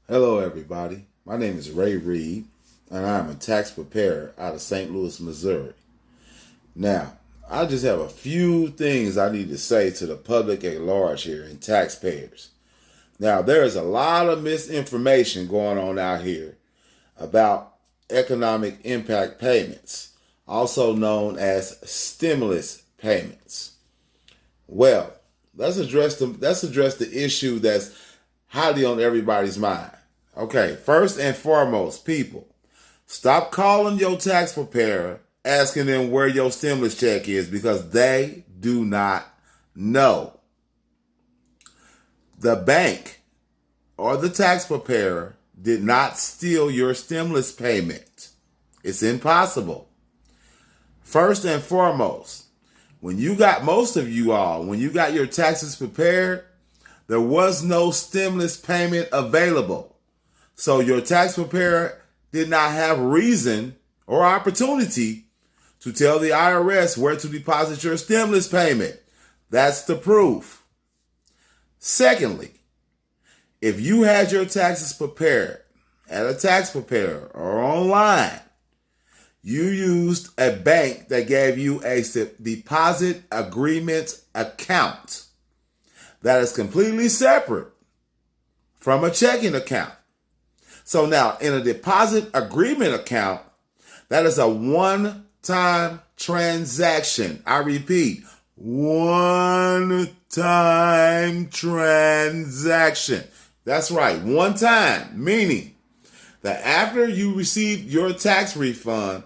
Hello, everybody. My name is Ray Reed, and I'm a tax preparer out of St. Louis, Missouri. Now, I just have a few things I need to say to the public at large here and taxpayers. Now, there is a lot of misinformation going on out here about economic impact payments, also known as stimulus payments. Well, let's address the issue that's highly on everybody's mind. Okay, first and foremost, people, stop calling your tax preparer asking them where your stimulus check is because they do not know. The bank or the tax preparer did not steal your stimulus payment. It's impossible. First and foremost, when you got your taxes prepared, there was no stimulus payment available. So your tax preparer did not have reason or opportunity to tell the IRS where to deposit your stimulus payment. That's the proof. Secondly, if you had your taxes prepared at a tax preparer or online, you used a bank that gave you a deposit agreement account that is completely separate from a checking account. So now, in a deposit agreement account, that is a one-time transaction. I repeat, one-time transaction. That's right, one time, meaning that after you received your tax refund,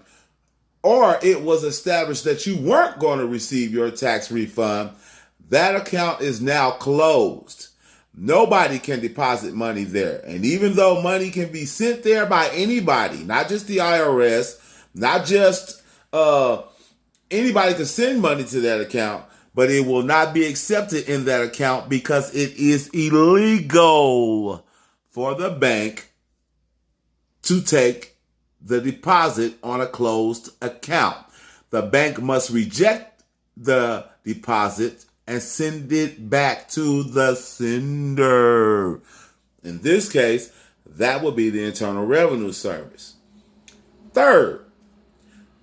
or it was established that you weren't going to receive your tax refund, that account is now closed. Nobody can deposit money there. And even though money can be sent there by anybody, not just the IRS, not just anybody can send money to that account, but it will not be accepted in that account because it is illegal for the bank to take the deposit on a closed account. The bank must reject the deposit and send it back to the sender. In this case, that would be the Internal Revenue Service. Third,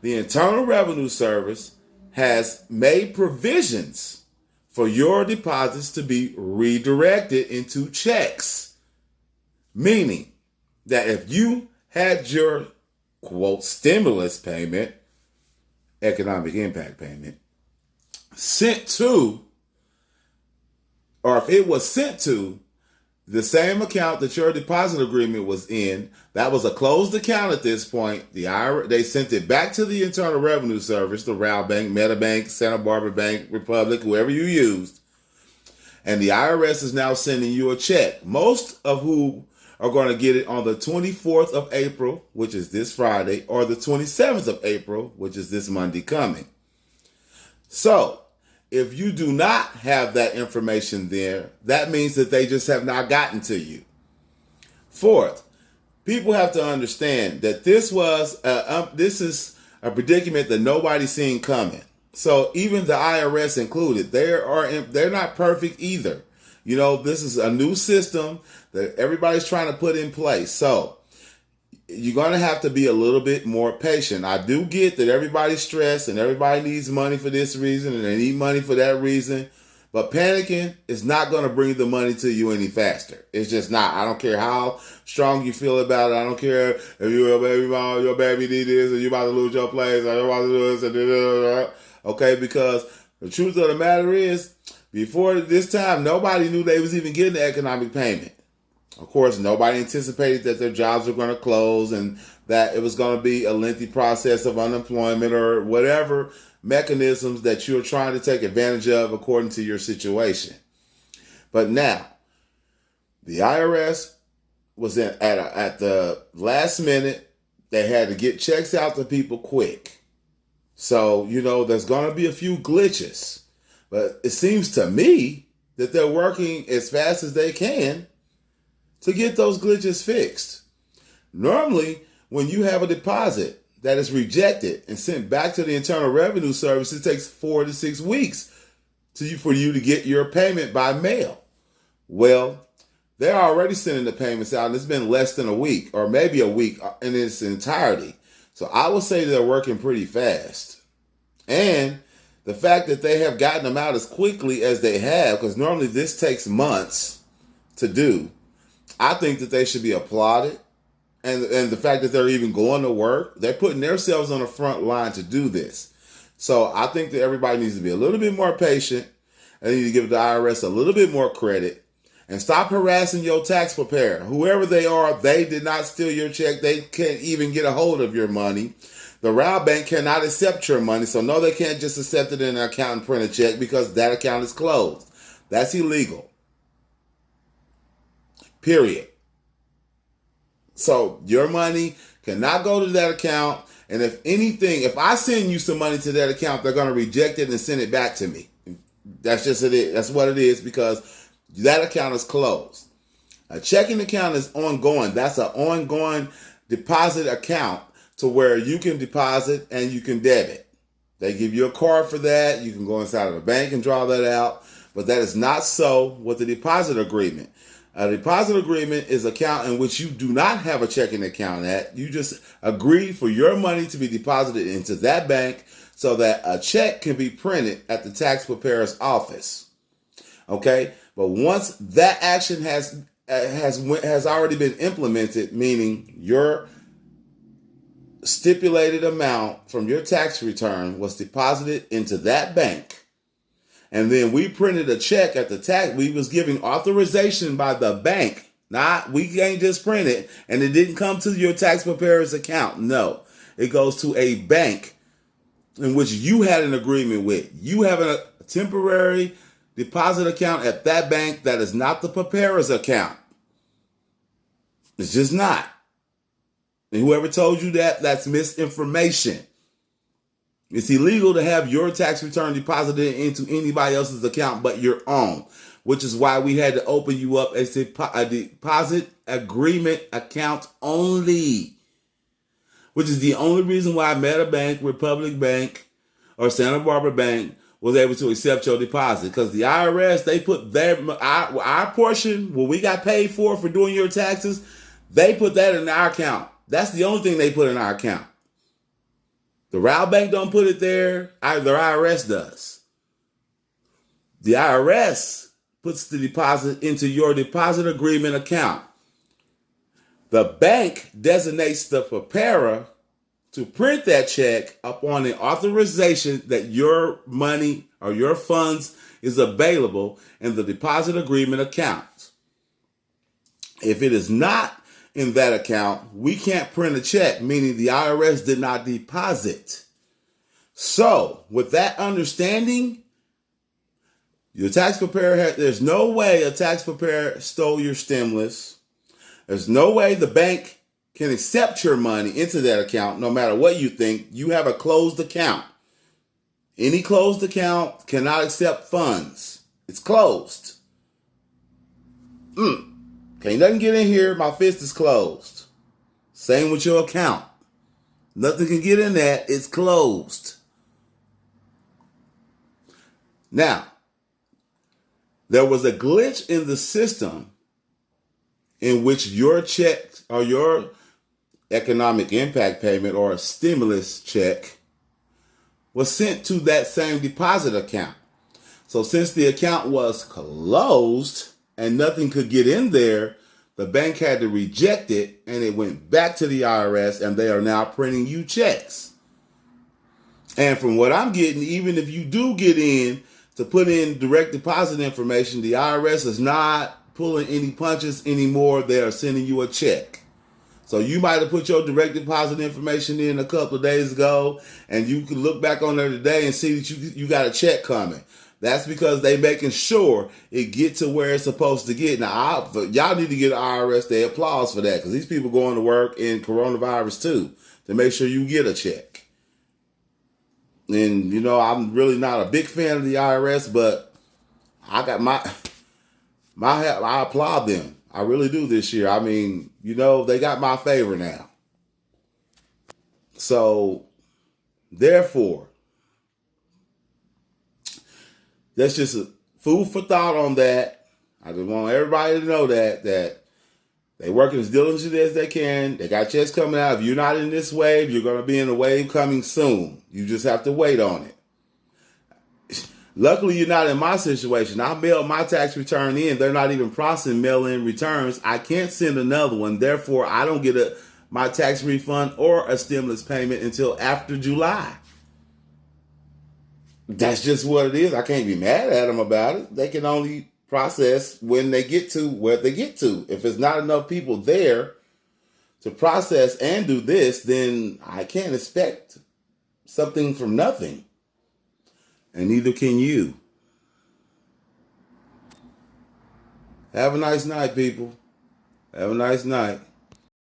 the Internal Revenue Service has made provisions for your deposits to be redirected into checks. Meaning that if you had your, quote, stimulus payment, economic impact payment, sent to, or if it was sent to the same account that your deposit agreement was in, that was a closed account at this point. They sent it back to the Internal Revenue Service, the RAL Bank, MetaBank, Santa Barbara Bank, Republic, whoever you used. And the IRS is now sending you a check. Most of who are going to get it on the 24th of April, which is this Friday, or the 27th of April, which is this Monday coming. So, if you do not have that information there, that means that they just have not gotten to you. Fourth, people have to understand that this is a predicament that nobody's seen coming. So even the IRS included, they're not perfect either. You know, this is a new system that everybody's trying to put in place. So you're going to have to be a little bit more patient. I do get that everybody's stressed and everybody needs money for this reason and they need money for that reason. But panicking is not going to bring the money to you any faster. It's just not. I don't care how strong you feel about it. I don't care if you're a baby mom, your baby need this, or you're about to lose your place, or you're about to do this, okay? Because the truth of the matter is, before this time, nobody knew they was even getting the economic payment. Of course, nobody anticipated that their jobs were going to close and that it was going to be a lengthy process of unemployment or whatever mechanisms that you're trying to take advantage of according to your situation. But now, the IRS was at the last minute. They had to get checks out to people quick. So, you know, there's going to be a few glitches. But it seems to me that they're working as fast as they can to get those glitches fixed. Normally, when you have a deposit that is rejected and sent back to the Internal Revenue Service, it takes 4 to 6 weeks for you to get your payment by mail. Well, they're already sending the payments out, and it's been less than a week or maybe a week in its entirety. So I would say they're working pretty fast. And the fact that they have gotten them out as quickly as they have, because normally this takes months to do, I think that they should be applauded. And the fact that they're even going to work, they're putting themselves on the front line to do this. So I think that everybody needs to be a little bit more patient. They need to give the IRS a little bit more credit and stop harassing your tax preparer. Whoever they are, they did not steal your check. They can't even get a hold of your money. The RAL bank cannot accept your money. So no, they can't just accept it in an account and print a check because that account is closed. That's illegal. Period. So your money cannot go to that account. And if anything, if I send you some money to that account, they're going to reject it and send it back to me. That's just it. That's what it is, because that account is closed. A checking account is ongoing. That's an ongoing deposit account to where you can deposit and you can debit. They give you a card for that. You can go inside of the bank and draw that out. But that is not so with the deposit agreement. A deposit agreement is an account in which you do not have a checking account at. You just agree for your money to be deposited into that bank so that a check can be printed at the tax preparer's office. Okay? But once that action has already been implemented, meaning your stipulated amount from your tax return was deposited into that bank, and then we printed a check at the tax. We was giving authorization by the bank. Not, we can't just print it and it didn't come to your tax preparer's account. No, it goes to a bank in which you had an agreement with. You have a temporary deposit account at that bank that is not the preparer's account. It's just not. And whoever told you that, that's misinformation. It's illegal to have your tax return deposited into anybody else's account but your own, which is why we had to open you up as a deposit agreement account only, which is the only reason why Meta Bank, Republic Bank, or Santa Barbara Bank was able to accept your deposit, because the IRS, they put our portion, what we got paid for doing your taxes, they put that in our account. That's the only thing they put in our account. The RAL bank don't put it there. The IRS does. The IRS puts the deposit into your deposit agreement account. The bank designates the preparer to print that check upon the authorization that your money or your funds is available in the deposit agreement account. If it is not in that account, we can't print a check, meaning the IRS did not deposit. So, with that understanding, your tax preparer there's no way a tax preparer stole your stimulus. There's no way the bank can accept your money into that account, no matter what you think. You have a closed account. Any closed account cannot accept funds. It's closed. Can't nothing get in here. My fist is closed. Same with your account. Nothing can get in that. It's closed. Now, there was a glitch in the system in which your check or your economic impact payment or a stimulus check was sent to that same deposit account. So since the account was closed and nothing could get in there, the bank had to reject it, and it went back to the IRS, and they are now printing you checks. And from what I'm getting, even if you do get in to put in direct deposit information, the IRS is not pulling any punches anymore. They are sending you a check. So you might have put your direct deposit information in a couple of days ago, and you can look back on there today and see that you got a check coming. That's because they making sure it get to where it's supposed to get. Now, y'all need to get IRS their applause for that, because these people going to work in coronavirus too to make sure you get a check. And, I'm really not a big fan of the IRS, but I got I applaud them. I really do this year. I mean, they got my favor now. So, therefore, that's just a food for thought on that. I just want everybody to know that they working as diligently as they can. They got checks coming out. If you're not in this wave, you're going to be in a wave coming soon. You just have to wait on it. Luckily, you're not in my situation. I mailed my tax return in. They're not even processing mail-in returns. I can't send another one. Therefore, I don't get my tax refund or a stimulus payment until after July. That's just what it is. I can't be mad at them about it. They can only process when they get to where they get to. If there's not enough people there to process and do this, then I can't expect something from nothing. And neither can you. Have a nice night, people. Have a nice night.